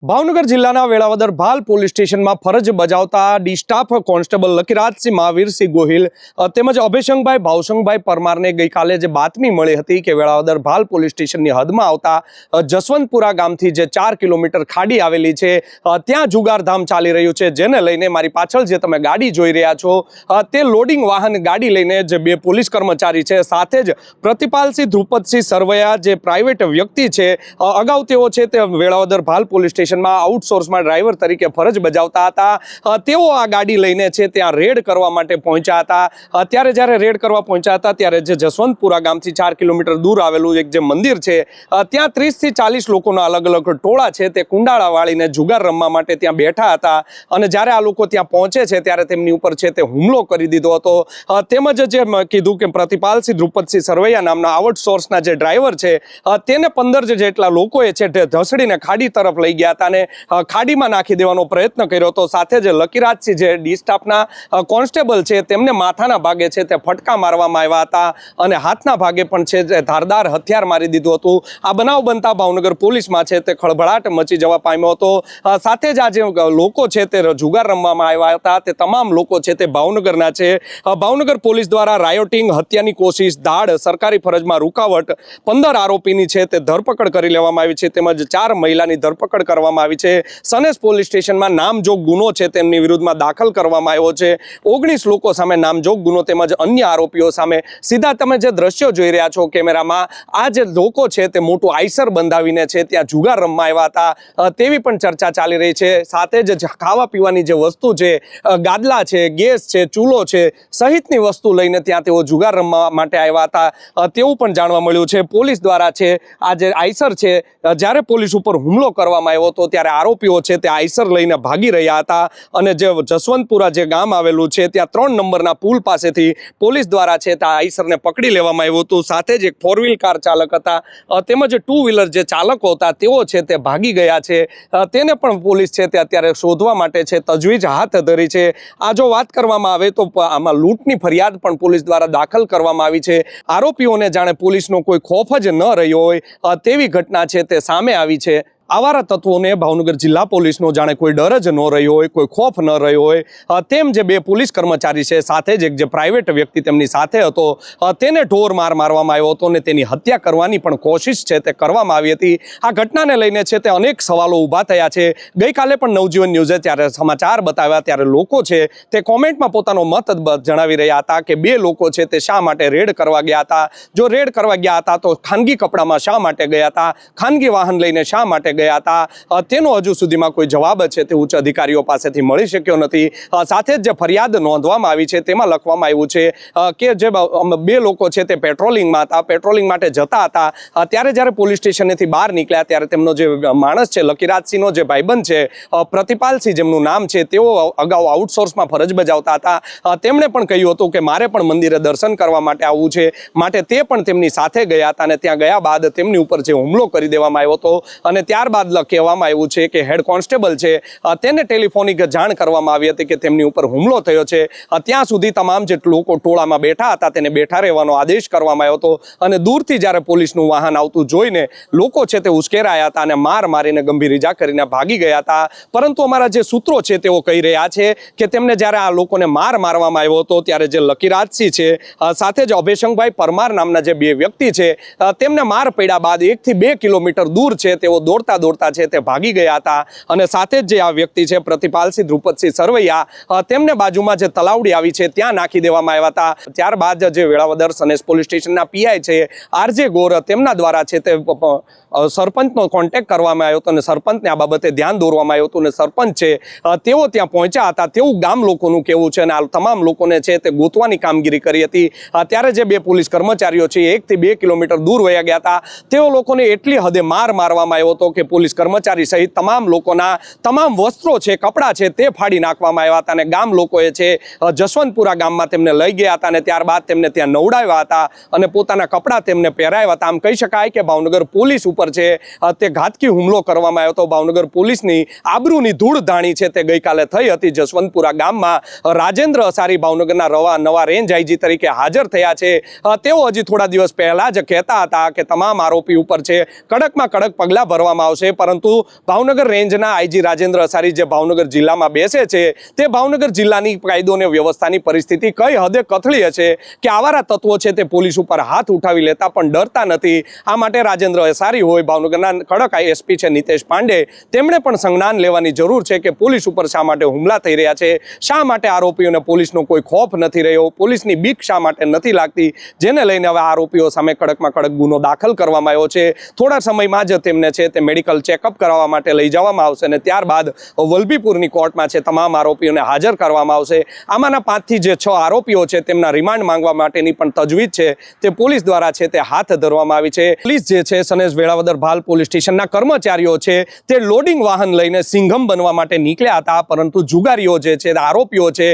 ભાવનગર જિલ્લાના વેળાવદર ભાલ પોલીસ સ્ટેશનમાં ફરજ બજાવતા D staff constable Lakirajsinh Mahavirsinh Gohil તેમજ અભયશંકભાઈ ભાવશંકભાઈ પરમારને ગઈકાલે જે બાતમી મળી હતી કે વેળાવદર ભાલ પોલીસ સ્ટેશનની હદમાં આવતા જસવંતપુરા ગામથી જે 4 કિલોમીટર ખાડી આવેલી છે ત્યાં જુગારધામ ચાલી રહ્યું છે, જેને લઈને મારી પાછળ જે તમે ગાડી જોઈ રહ્યા છો તે લોડિંગ વાહન ગાડી લઈને જે બે પોલીસ કર્મચારી છે સાથે જ પ્રતિપાલસિંહ ધ્રુપદસિંહ સરવૈયા જે પ્રાઇવેટ વ્યક્તિ છે, અગાઉ તેઓ છે તે વેળાવદર ભાલ પોલીસ આઉટસોર્સમાં ડ્રાઈવર તરીકે ફરજ બજાવતા હતા, તેઓ આ ગાડી લઈને છે ત્યાં રેડ કરવા માટે પહોંચ્યા હતા। ત્યારે જ્યારે રેડ કરવા પહોંચ્યા હતા ત્યારે જે જસવંતપુરા ગામથી 4 કિલોમીટર દૂર આવેલું એક જે મંદિર છે ત્યાં 30 થી 40 લોકોના અલગ અલગ ટોળા છે તે કુંડાળા વાળીને જુગાર રમવા માટે ત્યાં બેઠા હતા અને જ્યારે આ લોકો ત્યાં પહોંચે છે ત્યારે તેમની ઉપર છે તે હુમલો કરી દીધો હતો। તેમજ જે કીધું કે પ્રતિપાલસિંહ ધ્રુપદસિંહ સરવૈયા નામના આઉટસોર્સના જે ડ્રાઈવર છે તેને 15 જેટલા લોકોએ છે તે ધસડીને ખાડી તરફ લઈ ગયા અને ખાડીમાં નાખી દેવાનો પ્રયત્ન કર્યો હતો। સાથે જ લકીરાજસિંહ જે ડી સ્ટાફના કોન્સ્ટેબલ છે તેમને માથાના ભાગે છે તે ફટકા મારવામાં આવ્યા હતા અને હાથના ભાગે પણ છે તે ધારદાર હથિયાર મારી દીધું હતું। આ બનાવ બનતા ભાવનગર પોલીસમાં છે તે ખળભળાટ મચી જવા પામ્યો હતો। સાથે જ આ જે લોકો છે તે જુગાર રમવામાં આવ્યા હતા તે તમામ લોકો છે તે ભાવનગરના છે। ભાવનગર પોલીસ દ્વારા રાયોટિંગ, હત્યાની કોશિશ, દાડ, સરકારી ફરજમાં રૂકાવટ, 15 આરોપીની છે તે ધરપકડ કરી લેવામાં આવી છે તેમજ 4 મહિલાની ધરપકડ કરવામાં આવી છે। સનેસ પોલીસ સ્ટેશનમાં નામજોગ ગુનો છે તેમની વિરુદ્ધમાં દાખલ કરવામાં આવ્યો છે। 19 લોકો સામે નામજોગ ગુનો તેમજ અન્ય આરોપીઓ સામે સીધા તમે જે દ્રશ્યો જોઈ રહ્યા છો કેમેરામાં, આ જે લોકો છે તે મોટું આઈસર બંધાવીને છે ત્યાં જુગાર રમવા આવ્યા હતા તેવી પણ ચર્ચા ચાલી રહી છે। સાથે જ ખાવા પીવાની જે વસ્તુ છે, ગાદલા છે, ગેસ છે, ચૂલો છે સહિતની વસ્તુ લઈને ત્યાં તેઓ જુગાર રમવા માટે આવ્યા હતા તેવું પણ જાણવા મળ્યું છે। પોલીસ દ્વારા છે આ જે આઈસર છે જ્યારે પોલીસ ઉપર હુમલો કરવામાં આવ્યો હતો ત્યારે આરોપીઓ છે તે આઈસર લઈને ભાગી રહ્યા હતા અને જે જસવંતપુરા જે ગામ આવેલું છે ત્યાં 3 નંબરના પુલ પાસેથી પોલીસ દ્વારા છે તે આઈસરને પકડી લેવામાં આવ્યું હતું। સાથે જ એક 4 વ્હીલ કાર ચાલક હતા તેમજ 2 વ્હીલર જે ચાલકો હતા તેઓ છે તે ભાગી ગયા છે, તેને પણ પોલીસ છે તે અત્યારે શોધવા માટે છે તજવીજ હાથ ધરી છે। આ જો વાત કરવામાં આવે તો આમાં લૂંટની ફરિયાદ પણ પોલીસ દ્વારા દાખલ કરવામાં આવી છે। આરોપીઓને જાણે પોલીસનો કોઈ ખોફ જ ન રહ્યો હોય તેવી ઘટના છે તે સામે આવી છે। આવારા તત્વોને ભાવનગર જિલ્લા પોલીસનો જાણે કોઈ ડર જ ન રહ્યો હોય, કોઈ ખોફ ન રહ્યો હોય તેમ જે બે પોલીસ કર્મચારી છે સાથે જ એક જે પ્રાઇવેટ વ્યક્તિ તેમની સાથે હતો તેને ઢોર માર મારવામાં આવ્યો હતો અને તેની હત્યા કરવાની પણ કોશિશ છે તે કરવામાં આવી હતી। આ ઘટનાને લઈને છે તે અનેક સવાલો ઊભા થયા છે। ગઈકાલે પણ નવજીવન ન્યૂઝે ત્યારે સમાચાર બતાવ્યા ત્યારે લોકો છે તે કોમેન્ટમાં પોતાનો મત જણાવી રહ્યા હતા કે બે લોકો છે તે શા માટે રેડ કરવા ગયા હતા, જો રેડ કરવા ગયા હતા તો ખાનગી કપડામાં શા માટે ગયા હતા, ખાનગી વાહન લઈને શા માટે ગયા હતા, તેનો હજુ સુધીમાં કોઈ જવાબ છે તે ઉચ્ચ અધિકારીઓ પાસેથી મળી શક્યો નથી। સાથે જ જે ફરિયાદ નોંધવામાં આવી છે તેમાં લખવામાં આવ્યું છે કે જે બે લોકો છે તે પેટ્રોલિંગમાં હતા, પેટ્રોલિંગ માટે જતા હતા ત્યારે જ્યારે પોલીસ સ્ટેશનેથી બહાર નીકળ્યા ત્યારે તેમનો જે માણસ છે લકીરાજસિંહનો જે ભાઈબંધ છે પ્રતિપાલસિંહ જેમનું નામ છે, તેઓ અગાઉ આઉટસોર્સમાં ફરજ બજાવતા હતા। તેમણે પણ કહ્યું હતું કે મારે પણ મંદિરે દર્શન કરવા માટે આવવું છે, માટે તે પણ તેમની સાથે ગયા હતા અને ત્યાં ગયા બાદ તેમની ઉપર જે હુમલો કરી દેવામાં આવ્યો હતો અને ત્યારબાદ કહેવામાં આવ્યું છે કે હેડ કોન્સ્ટેબલ છે તેને ટેલિફોનિક જાણ કરવામાં આવી હતી કે તેમની ઉપર હુમલો થયો છે। ત્યાં સુધી તમામ જે લોકો ટોળામાં બેઠા હતા તેને બેઠા રહેવાનો આદેશ કરવામાં આવ્યો હતો અને દૂરથી જ્યારે પોલીસનું વાહન આવતું જોઈને લોકો છે તે ઉશ્કેરાયા હતા અને માર મારીને ગંભીર ઈજા કરીને ભાગી ગયા હતા। પરંતુ અમારા જે સૂત્રો છે તેઓ કહી રહ્યા છે કે તેમને જ્યારે આ લોકોને માર મારવામાં આવ્યો હતો ત્યારે જે લકીરાજસિંહ છે સાથે જ અભયશંકભાઈ પરમાર નામના જે બે વ્યક્તિ છે તેમને માર પડ્યા બાદ 1 થી 2 કિલોમીટર દૂર છે તેઓ દોડતા છે તે ભાગી ગયા હતા અને સાથે જ જે આ વ્યક્તિ છે પ્રતિપાલસિંહ ધ્રુપદસિંહ સરવૈયા તેમને બાજુમાં જે તલાવડી આવી છે ત્યાં નાખી દેવામાં આવ્યા હતા। ત્યારબાદ જે વેળાવદર સનેસ પોલીસ સ્ટેશનના પીઆઈ છે આરજે ગોર તેમના દ્વારા છે તે સરપંચનો કોન્ટેક્ટ કરવામાં આવ્યો હતો અને સરપંચને આ બાબતે ધ્યાન દોરવામાં આવ્યું હતું અને સરપંચ છે તેઓ ત્યાં પહોંચ્યા હતા તેવું ગામ લોકોનું કહેવું છે અને આ તમામ લોકોને છે તે ગોતવાની કામગીરી કરી હતી। ત્યારે જે બે પોલીસ કર્મચારીઓ છે 1 થી 2 કિલોમીટર દૂર વયા ગયા હતા તેઓ લોકોને એટલી હદે માર મારવામાં આવ્યો હતો કે પોલીસ કર્મચારી સહિત તમામ લોકોના તમામ વસ્ત્રો છે, કપડાં છે તે ફાડી નાખવામાં આવ્યા હતા અને ગામ લોકોએ છે જસવંતપુરા ગામમાં તેમને લઈ ગયા હતા અને ત્યારબાદ તેમને ત્યાં નવડાવ્યા હતા અને પોતાના કપડાં તેમને પહેરાવ્યા હતા। આમ કહી શકાય કે ભાવનગર પોલીસ ઉપર ઉપર છે તે ઘાતકી હુમલો કરવામાં આવ્યો હતો. ભાવનગર પોલીસની આબરૂની ધૂળ ધાણી છે તે ગઈકાલે થઈ હતી. જસવંતપુરા ગામમાં રાજેન્દ્ર અસારી ભાવનગરના નવા રેન્જ આઈજી તરીકે હાજર થયા છે. તેઓ હજી થોડા દિવસ પહેલા જ કહેતા હતા કે તમામ આરોપી ઉપર છે કડકમાં કડક પગલાં ભરવામાં આવશે, પરંતુ ભાવનગર રેન્જના આઈજી રાજેન્દ્ર અસારી જે ભાવનગર જિલ્લામાં બેસે છે તે ભાવનગર જિલ્લાની કાયદો અને વ્યવસ્થાની પરિસ્થિતિ કઈ હદે કથળી હશે કે આવારા તત્વો છે તે પોલીસ ઉપર હાથ ઉઠાવી લેતા પણ ડરતા નથી. આ માટે રાજેન્દ્ર અસારી હોય, ભાવનગરના કડક એસપી છે નિતેશ પાંડે, તેમણે પણ સંજ્ઞાન લેવાની જરૂર છે કે પોલીસ ઉપર શા માટે હુમલા થઈ રહ્યા છે, શા માટે આરોપીઓને પોલીસનો કોઈ ખોફ નથી રહ્યો, પોલીસની બીક શા માટે નથી લાગતી, જેને લઈને હવે આરોપીઓ સામે કડકમાં કડક ગુનો દાખલ કરવામાં આવ્યો છે. થોડા સમયમાં જ તેમને છે તે મેડિકલ ચેકઅપ કરાવવા માટે લઈ જવામાં આવશે અને ત્યારબાદ વલભીપુરની કોર્ટમાં છે તમામ આરોપીઓને હાજર કરવામાં આવશે. આમાંના 5 થી જે 6 આરોપીઓ છે તેમના રિમાન્ડ માંગવા માટેની પણ તજવીજ છે તે પોલીસ દ્વારા છે તે હાથ ધરવામાં આવી છે. પોલીસ જે છે સનેજ વેળાવદર ભાલ પોલીસ સ્ટેશનના કર્મચારીઓ છે તે લોડિંગ વાહન લઈને સિંઘમ બનવા માટે નીકળ્યા હતા, પરંતુ જુગારીઓ જે છે આરોપીઓ છે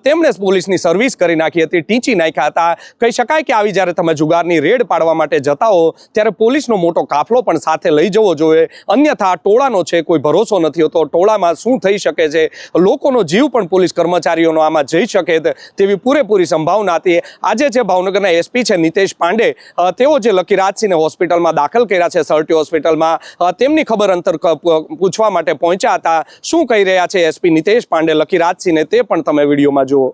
તેમણે પોલીસની સર્વિસ કરી નાખી હતી, ટીંચી નાખ્યા હતા. કહી શકાય કે આવી જ્યારે તમે જુગારની રેડ પાડવા માટે જતા હો ત્યારે પોલીસનો મોટો કાફલો પણ સાથે લઈ જવો જોઈએ, અન્યથા ટોળાનો છે કોઈ ભરોસો નથી હોતો. ટોળામાં શું થઈ શકે છે, લોકોનો જીવ પણ પોલીસ કર્મચારીઓનો આમાં જઈ શકે તેવી પૂરેપૂરી સંભાવના હતી. આજે જે ભાવનગરના એસપી છે નિતેશ પાંડે, તેઓ જે લકીરાજસિંહને હોસ્પિટલમાં દાખલ કર્યા છે, સરટી હોસ્પિટલમાં, તેમની ખબર અંતર પૂછવા માટે પહોંચ્યા હતા. શું કહી રહ્યા છે એસપી નિતેશ પાંડે લકીરાજસિંહને તે પણ તમે વિડીયોમાં જુઓ.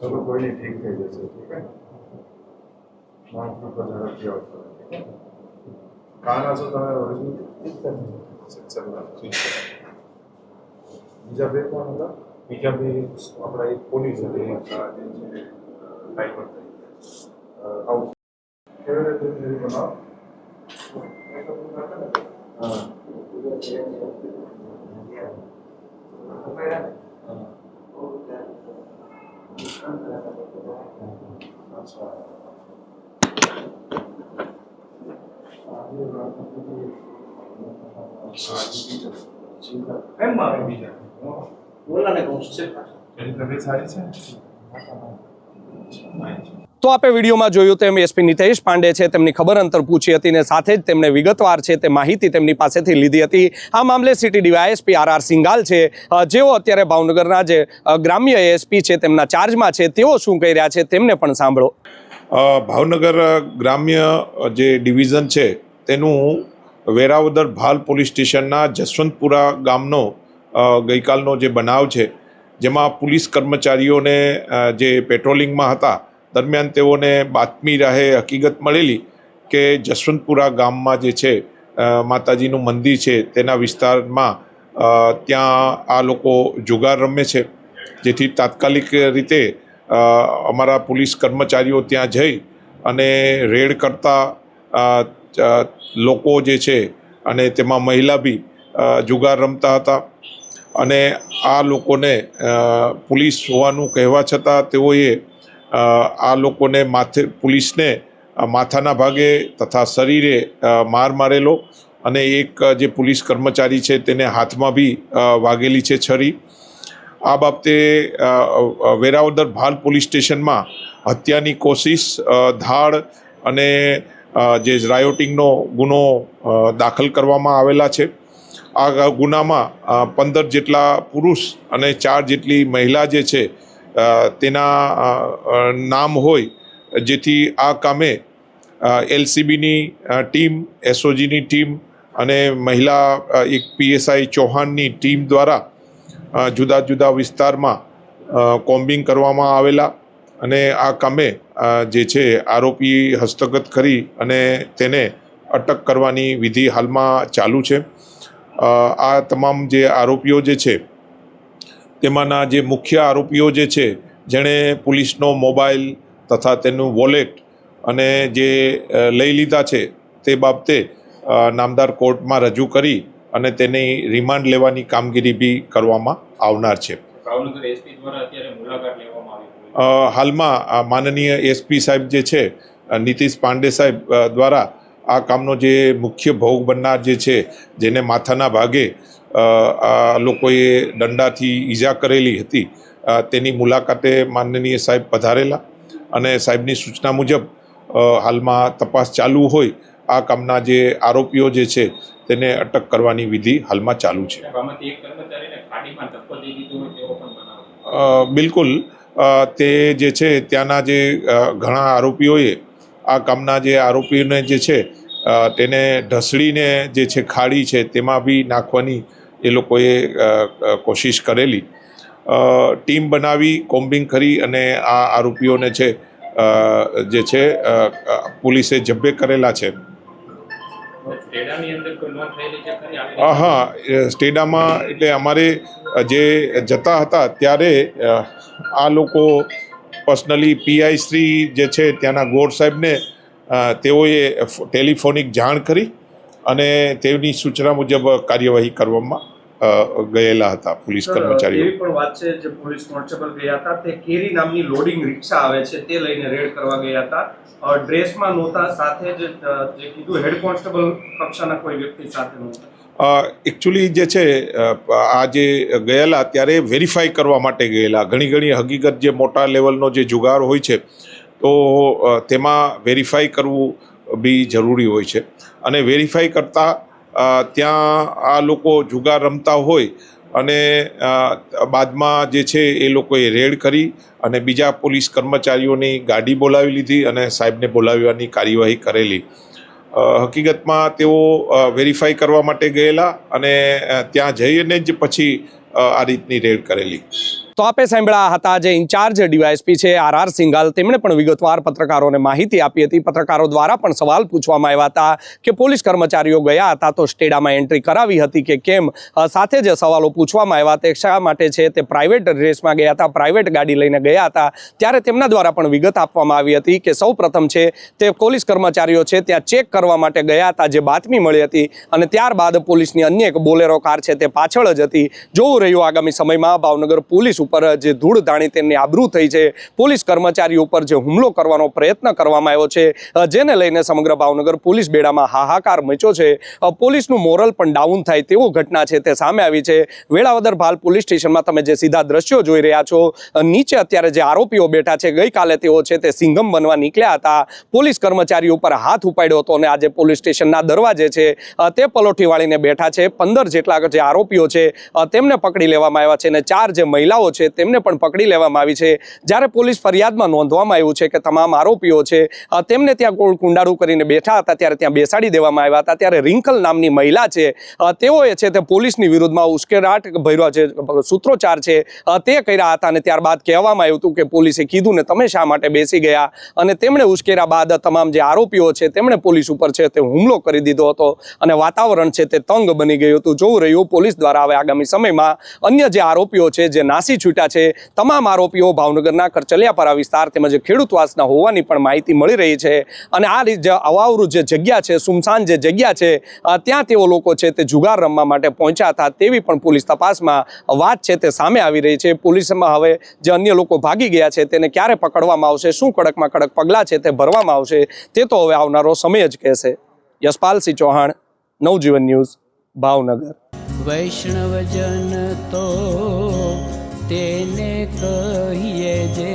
चलो कोई नहीं, ठीक है जैसे ठीक है मार्क्स को ઝડપથી આવતો ठीक है કાના છો તમે ઓરિજિનલ બીજા બે કોણ હતા? બીજા બે આપણા એક પોલીસ હતી, ટાઈમર આઉટ કેવી રીતે થિયરી બનાવો? હા તો આપણે વિડીયોમાં જોયું તેમ એસપી નિતેશ પાંડે છે તેમની ખબર અંતર પૂછી હતી અને સાથે જ તેમણે વિગતવાર છે તે માહિતી તેમની પાસેથી લીધી હતી. આ મામલે સિટી ડીવાયએસપી આર સિંગાલ છે, જેઓ અત્યારે ભાવનગરના જે ગ્રામ્ય એસપી છે તેમના ચાર્જમાં છે, તેઓ શું કહી રહ્યા છે તેમને પણ સાંભળો. ભાવનગર ગ્રામ્ય જે ડિવિઝન છે તેનું વેરાવદર ભાલ પોલીસ સ્ટેશનના જસવંતપુરા ગામનો ગઈકાલનો જે બનાવ છે, જેમાં પોલીસ કર્મચારીઓને જે પેટ્રોલિંગમાં હતા દરમિયાન તેઓને બાતમી રાહે હકીકત મળેલી કે જસવંતપુરા ગામમાં જે છે માતાજીનું મંદિર છે તેના વિસ્તારમાં ત્યાં આ લોકો જુગાર રમે છે, જેથી તાત્કાલિક રીતે અમારા પોલીસ કર્મચારીઓ ત્યાં જઈ અને રેડ કરતા લોકો જે છે અને તેમાં મહિલા બી જુગાર રમતા હતા અને આ લોકોને પોલીસ હોવાનું કહેવા છતાં તેઓએ આ લોકોને પોલીસને માથાના ભાગે તથા શરીરે માર મારેલો અને એક જે પોલીસ કર્મચારી છે તેને હાથમાં બી વાગેલી છે છરી. આ બાબતે વેરાવદર ભાલ પોલીસ સ્ટેશનમાં હત્યાની કોશિશ, ધાડ અને જે રાયોટિંગનો ગુનો દાખલ કરવામાં આવેલા છે. આ ગુનામાં 15 જેટલા પુરુષ અને 4 જેટલી મહિલા જે છે તેના નામ હોય, જેથી આ કામે એલસીબીની ટીમ, એસઓજીની ટીમ અને મહિલા એક પીએસઆઈ ચૌહાણની ટીમ દ્વારા જુદા જુદા વિસ્તારમાં કોમ્બિંગ કરવામાં આવેલા અને આ કામે જે છે આરોપી હસ્તગત કરી અને તેને અટક કરવાની વિધિ હાલમાં ચાલુ છે. આ તમામ જે આરોપીઓ જે છે તેમાંના જે મુખ્ય આરોપીઓ જે છે જેણે પોલીસનો મોબાઈલ તથા તેનું વોલેટ અને જે લઈ લીધા છે તે બાબતે નામદાર કોર્ટમાં રજૂ કરી અને તેની રિમાન્ડ લેવાની કામગીરી બી કરવામાં આવનાર છે. હાલમાં માનનીય એસપી સાહેબ જે છે નીતિશ પાંડે સાહેબ દ્વારા આ કામનો જે મુખ્ય ભોગ બનનાર જે છે, જેને માથાના ભાગે આ લોકોએ દંડાથી ઈજા કરેલી હતી, તેની મુલાકાતે માનનીય સાહેબ પધારેલા અને સાહેબની સૂચના મુજબ હાલમાં તપાસ ચાલુ હોય આ કામના જે આરોપીઓ જે છે તેને અટક કરવાની વિધિ હાલમાં ચાલુ છે. બિલકુલ, તે જે છે ત્યાંના જે ઘણા આરોપીઓએ આ કામના જે આરોપીઓને જે છે તેને ઢસડીને જે છે ખાડી છે તેમાં બી નાખવાની એ લોકોએ કોશિશ કરેલી. ટીમ બનાવી કોમ્બિંગ કરી અને આ આરોપીઓને છે જે છે પોલીસે જબ્બે કરેલા છે. હા, સ્ટેડામાં એટલે અમારે જે જતા હતા ત્યારે આ લોકો પર્સનલી પીઆઈ શ્રી જે છે ત્યાંના ગોર સાહેબને તેઓએ ટેલિફોનિક જાણ કરી અને તેની સૂચના મુજબ કાર્યવાહી કરવામાં ગયેલા હતા પોલીસ કર્મચારીઓ. એવી પણ વાત છે, જે પોલીસ કોન્સ્ટેબલ ગયા હતા તે કેરી નામની લોડિંગ રિક્ષા આવે છે તે લઈને રેડ કરવા ગયા હતા. ડ્રેસમાં નહોતા, સાથે જે કીધું હેડ કોન્સ્ટેબલ કક્ષાના કોઈ વ્યક્તિ સાથે નહોતા. એકચ્યુઅલી જે છે આ જે ગયેલા ત્યારે વેરીફાઈ કરવા માટે ગયેલા. ઘણી હકીકત જે મોટા લેવલનો જે જુગાર હોય છે તો તેમાં વેરીફાઈ કરવું બી જરૂરી હોય છે અને વેરીફાઈ કરતાં ત્યાં આ લોકો જુગાર રમતા હોય અને બાદમાં જે છે એ લોકોએ રેડ કરી અને બીજા પોલીસ કર્મચારીઓની ગાડી બોલાવી લીધી અને સાહેબને બોલાવવાની કાર્યવાહી કરેલી. હકીકતમાં તેઓ વેરીફાઈ કરવા માટે ગયેલા અને ત્યાં જઈને જ પછી આ રીતની રેડ કરેલી. તો આપે સાંભળ્યા હતા જે ઇન્ચાર્જ ડીવાયએસપી છે આર સિંઘાલ, તેમણે પણ વિગતવાર પત્રકારોને માહિતી આપી હતી. પત્રકારો દ્વારા પણ સવાલ પૂછવામાં આવ્યા હતા કે પોલીસ કર્મચારીઓ ગયા હતા તો સ્ટેડામાં એન્ટ્રી કરાવી હતી કે કેમ. સાથે જે સવાલો પૂછવામાં આવ્યા તે શા માટે છે તે પ્રાઇવેટ ડ્રેસમાં ગયા હતા, પ્રાઇવેટ ગાડી લઈને ગયા હતા, ત્યારે તેમના દ્વારા પણ વિગત આપવામાં આવી હતી કે સૌ પ્રથમ છે તે પોલીસ કર્મચારીઓ છે ત્યાં ચેક કરવા માટે ગયા હતા, જે બાતમી મળી હતી, અને ત્યારબાદ પોલીસની અન્ય એક બોલેરો કાર છે તે પાછળ જ હતી. જોવું રહ્યું આગામી સમયમાં ભાવનગર પોલીસ ઉપર જે ધૂળ ધાણી તેમની આબરૂ થઈ છે, પોલીસ કર્મચારીઓ ઉપર જે હુમલો કરવાનો પ્રયત્ન કરવામાં આવ્યો છે, જેને લઈને સમગ્ર ભાવનગર પોલીસ બેડામાં હાહાકાર મચ્યો છે. પોલીસનું મોરલ પણ ડાઉન થાય તેવો ઘટના છે તે સામે આવી છે. વેળાવદર ભાલ પોલીસ સ્ટેશનમાં તમે જે સીધા દ્રશ્યો જોઈ રહ્યા છો, નીચે અત્યારે જે આરોપીઓ બેઠા છે, ગઈકાલે તેઓ છે તે સિંઘમ બનવા નીકળ્યા હતા, પોલીસ કર્મચારીઓ ઉપર હાથ ઉપાડ્યો હતો અને આજે પોલીસ સ્ટેશનના દરવાજે છે તે પલોઠી વાળીને બેઠા છે. 15 જેટલા જે આરોપીઓ છે તેમને પકડી લેવામાં આવ્યા છે અને 4 જે મહિલાઓ છે તેમને પણ પકડી લેવામાં આવી છે. જ્યારે પોલીસ ફરિયાદમાં નોંધવામાં આવ્યું છે કે તમામ આરોપીઓ છે તેમને ત્યાં કુંડાળું કરીને બેઠા હતા ત્યારે ત્યાં બેસાડી દેવામાં આવ્યા હતા. ત્યારે રિંકલ નામની મહિલા છે તેઓએ છે તે પોલીસની વિરુદ્ધમાં ઉશ્કેરાટ ભર્યો છે, સૂત્રોચ્ચાર છે તે કર્યા હતા અને ત્યારબાદ કહેવામાં આવ્યું હતું કે પોલીસે કીધું ને તમે શા માટે બેસી ગયા, અને તેમણે ઉશ્કેર્યા બાદ તમામ જે આરોપીઓ છે તેમણે પોલીસ ઉપર છે તે હુમલો કરી દીધો હતો અને વાતાવરણ છે તે તંગ બની ગયું હતું. જોવું રહ્યું પોલીસ દ્વારા હવે આગામી સમયમાં અન્ય જે આરોપીઓ છે જે નાસી છૂટ્યા છે, તમામ આરોપીઓ ભાવનગરના કરચલિયાપરા વિસ્તાર તેમજ ખેડૂતવાસના હોવાની પણ માહિતી મળી રહી છે. અને આ રીતે અવાવરૂ જે જગ્યા છે, સુમસાન જે જગ્યા છે, ત્યાં તેઓ લોકો છે તે જુગાર રમવા માટે પહોંચ્યા હતા તેવી પણ પોલીસ તપાસમાં વાત છે તે સામે આવી રહી છે. પોલીસમાં હવે જે અન્ય લોકો ભાગી ગયા છે તેને ક્યારે પકડવામાં આવશે, શું કડકમાં કડક પગલાં છે તે ભરવામાં આવશે, તે તો હવે આવનારો સમય જ કહેશે. યશપાલસિંહ ચૌહાણ, નવજીવન ન્યૂઝ, ભાવનગર. વૈષ્ણવજન તો તેને કહીએ જે